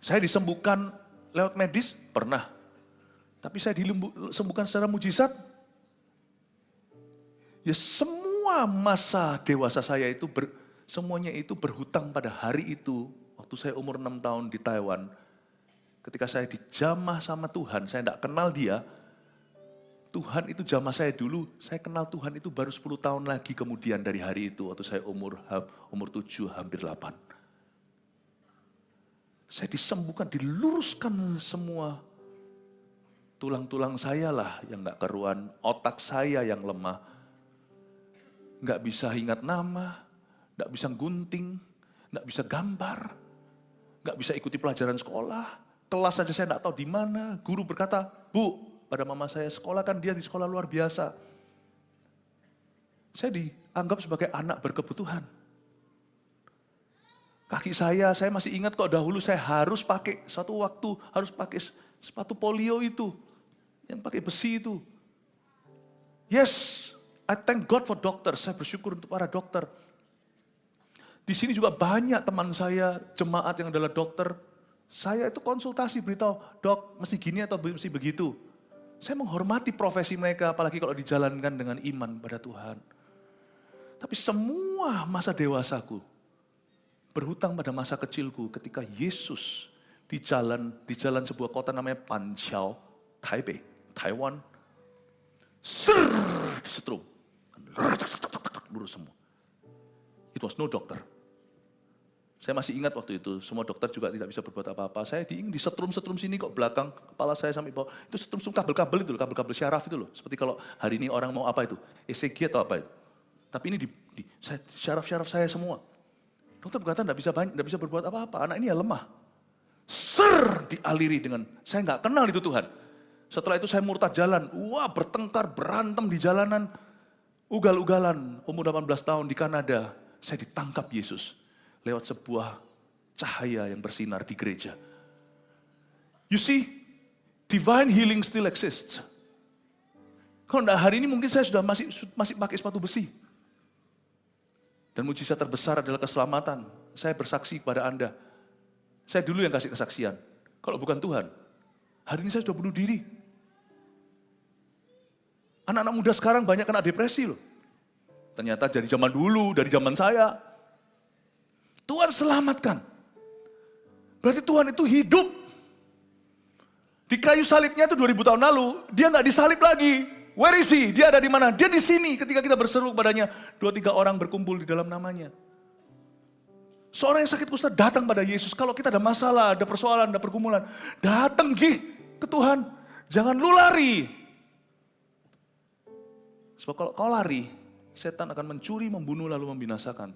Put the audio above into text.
Saya disembuhkan lewat medis? Pernah. Tapi saya disembuhkan secara mujizat? Ya semua masa dewasa saya itu, semuanya itu berhutang pada hari itu. Waktu saya umur 6 tahun di Taiwan. Ketika saya dijamah sama Tuhan, saya tidak kenal dia. Tuhan itu jamah saya dulu, saya kenal Tuhan itu baru 10 tahun lagi kemudian dari hari itu. Waktu saya umur 7, hampir 8. Saya disembuhkan, diluruskan semua. Tulang-tulang saya lah yang gak keruan, otak saya yang lemah. Gak bisa ingat nama, gak bisa gunting, gak bisa gambar, gak bisa ikuti pelajaran sekolah. Kelas saja saya gak tahu di mana. Guru berkata, "Bu," pada mama saya, "sekolah kan dia di sekolah luar biasa." Saya dianggap sebagai anak berkebutuhan. Kaki saya masih ingat kok dahulu saya harus pakai, suatu waktu harus pakai sepatu polio itu, yang pakai besi itu. Yes, I thank God for dokter, saya bersyukur untuk para dokter. Di sini juga banyak teman saya, jemaat yang adalah dokter. Saya itu konsultasi, beritahu, "Dok, mesti gini atau mesti begitu?" Saya menghormati profesi mereka, apalagi kalau dijalankan dengan iman pada Tuhan. Tapi semua masa dewasaku berhutang pada masa kecilku ketika Yesus di jalan sebuah kota namanya Panqiao, Taipei, Taiwan, disetrum, lurus semua. It was no doctor. Saya masih ingat waktu itu, semua dokter juga tidak bisa berbuat apa-apa. Saya disetrum sini kok belakang, kepala saya sampai bawah. Itu setrum kabel-kabel itu, kabel-kabel syaraf itu loh. Seperti kalau hari ini orang mau apa itu, ECG atau apa itu. Tapi ini syaraf-syaraf saya semua. Dokter berkata tidak bisa berbuat apa-apa, anak ini ya lemah. Dialiri dengan, saya nggak kenal itu Tuhan. Setelah itu saya murtad jalan, bertengkar, berantem di jalanan. Ugal-ugalan, umur 18 tahun di Kanada, saya ditangkap Yesus. Lewat sebuah cahaya yang bersinar di gereja. You see, divine healing still exists. Kalau enggak hari ini mungkin saya sudah masih pakai sepatu besi. Dan mujizat terbesar adalah keselamatan. Saya bersaksi kepada Anda. Saya dulu yang kasih kesaksian. Kalau bukan Tuhan, hari ini saya sudah bunuh diri. Anak-anak muda sekarang banyak kena depresi loh. Ternyata dari zaman dulu, dari zaman saya. Tuhan selamatkan. Berarti Tuhan itu hidup. Di kayu salibnya itu 2000 tahun lalu, dia nggak disalib lagi. Where is he? Dia ada di mana? Dia di sini ketika kita berseru kepadanya. 2-3 orang berkumpul di dalam namanya. Seorang yang sakit kusta datang pada Yesus. Kalau kita ada masalah, ada persoalan, ada pergumulan. Datang ke Tuhan. Jangan lu lari. Sebab kalau kau lari, setan akan mencuri, membunuh, lalu membinasakan.